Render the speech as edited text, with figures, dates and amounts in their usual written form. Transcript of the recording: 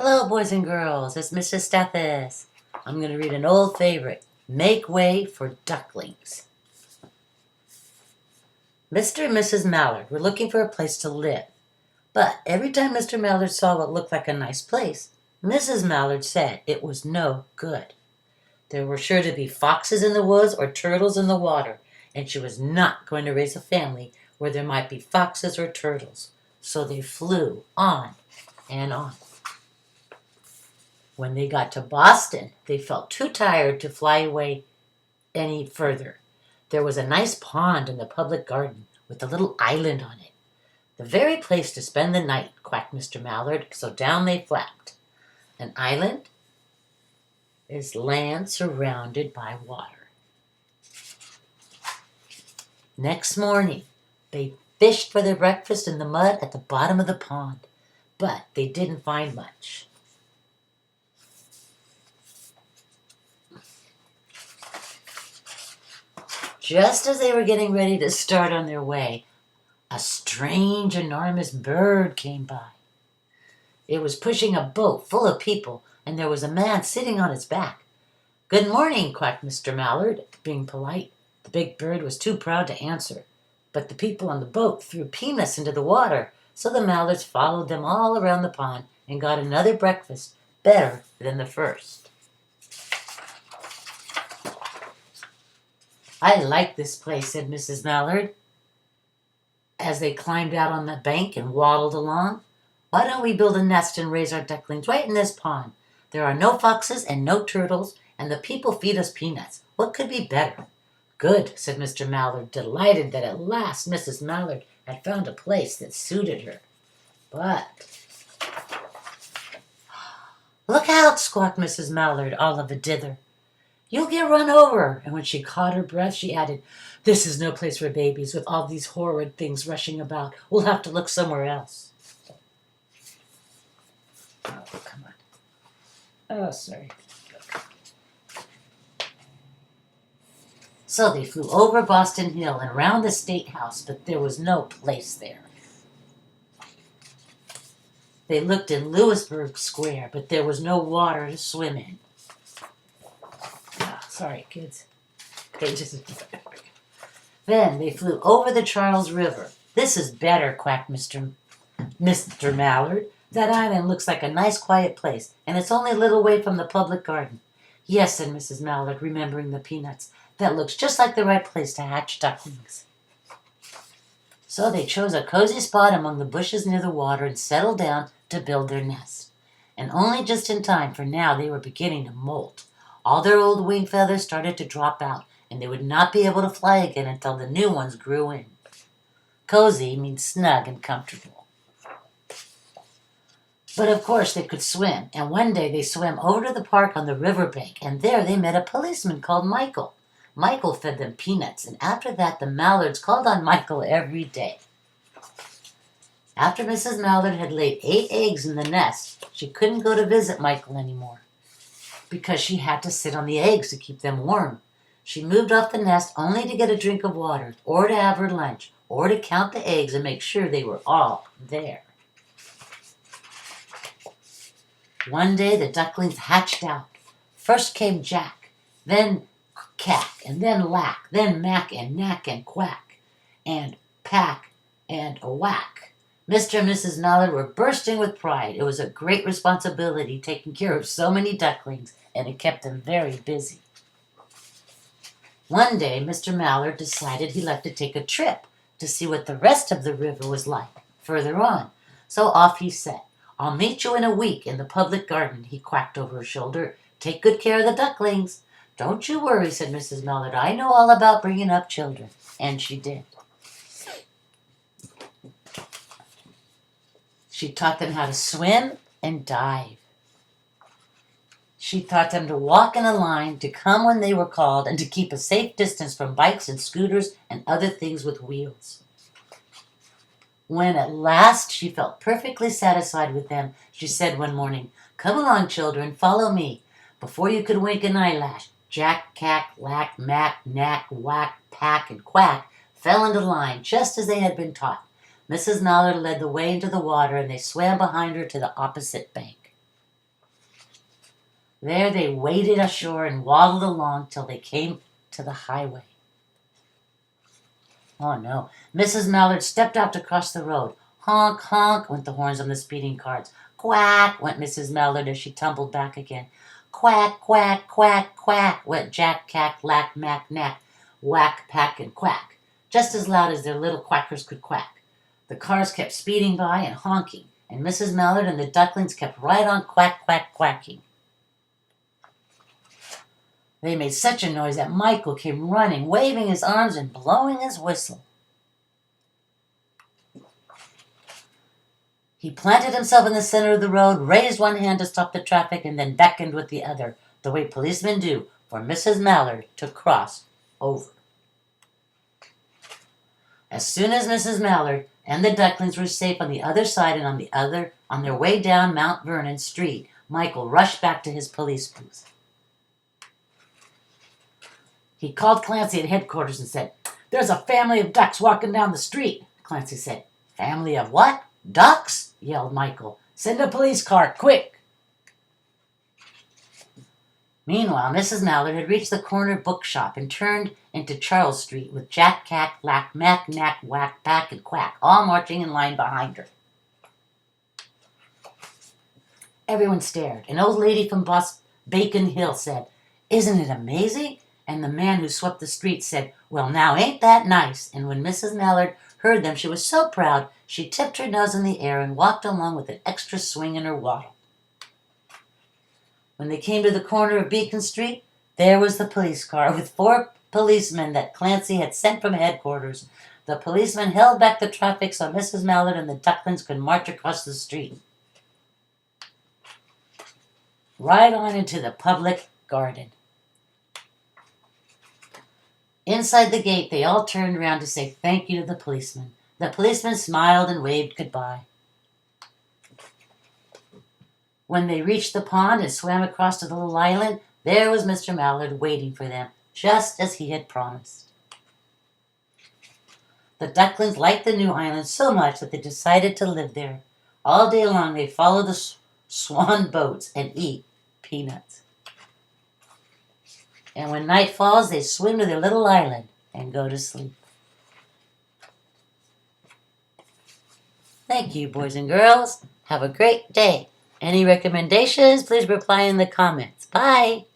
Hello, boys and girls. It's Mrs. Stathis. I'm going to read an old favorite, Make Way for Ducklings. Mr. and Mrs. Mallard were looking for a place to live. But every time Mr. Mallard saw what looked like a nice place, Mrs. Mallard said it was no good. There were sure to be foxes in the woods or turtles in the water, and she was not going to raise a family where there might be foxes or turtles. So they flew on and on. When they got to Boston, they felt too tired to fly away any further. There was a nice pond in the public garden with a little island on it. The very place to spend the night, quacked Mr. Mallard, so down they flapped. An island is land surrounded by water. Next morning, they fished for their breakfast in the mud at the bottom of the pond, but they didn't find much. Just as they were getting ready to start on their way, a strange, enormous bird came by. It was pushing a boat full of people, and there was a man sitting on its back. "Good morning," quacked Mr. Mallard, being polite. The big bird was too proud to answer, but the people on the boat threw peanuts into the water, so the Mallards followed them all around the pond and got another breakfast, better than the first. "I like this place," said Mrs. Mallard, as they climbed out on the bank and waddled along. "Why don't we build a nest and raise our ducklings right in this pond? There are no foxes and no turtles, and the people feed us peanuts. What could be better?" "Good," said Mr. Mallard, delighted that at last Mrs. Mallard had found a place that suited her. But "Look out!" squawked Mrs. Mallard, all of a dither. "You'll get run over." And when she caught her breath, she added, "This is no place for babies with all these horrid things rushing about. We'll have to look somewhere else." Oh, come on. Oh, sorry. So they flew over Boston Hill and around the State House, but there was no place there. They looked in Louisburg Square, but there was no water to swim in. Sorry, kids. Then they flew over the Charles River. "This is better," quacked Mr. Mallard. "That island looks like a nice quiet place, and it's only a little way from the public garden." "Yes," said Mrs. Mallard, remembering the peanuts. "That looks just like the right place to hatch ducklings." So they chose a cozy spot among the bushes near the water and settled down to build their nest. And only just in time, for now they were beginning to molt. All their old wing feathers started to drop out, and they would not be able to fly again until the new ones grew in. Cozy means snug and comfortable. But of course they could swim, and one day they swam over to the park on the riverbank, and there they met a policeman called Michael. Michael fed them peanuts, and after that the Mallards called on Michael every day. After Mrs. Mallard had laid 8 eggs in the nest, she couldn't go to visit Michael anymore, because she had to sit on the eggs to keep them warm. She moved off the nest only to get a drink of water, or to have her lunch, or to count the eggs and make sure they were all there. One day the ducklings hatched out. First came Jack, then Cack, and then Lack, then Mack and Knack and Quack, and Pack and a Whack. Mr. and Mrs. Mallard were bursting with pride. It was a great responsibility taking care of so many ducklings, and it kept them very busy. One day, Mr. Mallard decided he'd like to take a trip to see what the rest of the river was like further on. So off he set. "I'll meet you in a week in the public garden," he quacked over her shoulder. "Take good care of the ducklings." "Don't you worry," said Mrs. Mallard. "I know all about bringing up children." And she did. She taught them how to swim and dive. She taught them to walk in a line, to come when they were called, and to keep a safe distance from bikes and scooters and other things with wheels. When at last she felt perfectly satisfied with them, she said one morning, "Come along, children, follow me." Before you could wink an eyelash, Jack, Cack, Lack, Mack, Knack, Whack, Pack, and Quack fell into line just as they had been taught. Mrs. Mallard led the way into the water, and they swam behind her to the opposite bank. There they waded ashore and waddled along till they came to the highway. Oh no, Mrs. Mallard stepped out to cross the road. Honk, honk went the horns on the speeding cars. Quack went Mrs. Mallard as she tumbled back again. Quack, quack, quack, quack went Jack, Cack, Lack, Mack, Knack, Whack, Pack, and Quack, just as loud as their little quackers could quack. The cars kept speeding by and honking, and Mrs. Mallard and the ducklings kept right on quack, quack, quacking. They made such a noise that Michael came running, waving his arms and blowing his whistle. He planted himself in the center of the road, raised one hand to stop the traffic, and then beckoned with the other, the way policemen do, for Mrs. Mallard to cross over. As soon as Mrs. Mallard and the ducklings were safe on the other side and on their way down Mount Vernon Street, Michael rushed back to his police booth. He called Clancy at headquarters and said, "There's a family of ducks walking down the street." Clancy said, "Family of what? Ducks?" yelled Michael. "Send a police car, quick." Meanwhile, Mrs. Mallard had reached the corner bookshop and turned into Charles Street with Jack, Cack, Lack, Mack, Knack, Whack, Pack, and Quack all marching in line behind her. Everyone stared. An old lady from Bacon Hill said, "Isn't it amazing?" And the man who swept the street said, "Well, now ain't that nice?" And when Mrs. Mallard heard them, she was so proud, she tipped her nose in the air and walked along with an extra swing in her waddle. When they came to the corner of Beacon Street, there was the police car with 4 policemen that Clancy had sent from headquarters. The policemen held back the traffic so Mrs. Mallard and the ducklings could march across the street, right on into the public garden. Inside the gate, they all turned around to say thank you to the policeman. The policeman smiled and waved goodbye. When they reached the pond and swam across to the little island, there was Mr. Mallard waiting for them, just as he had promised. The ducklings liked the new island so much that they decided to live there. All day long they follow the swan boats and eat peanuts. And when night falls, they swim to their little island and go to sleep. Thank you, boys and girls. Have a great day. Any recommendations, please reply in the comments. Bye.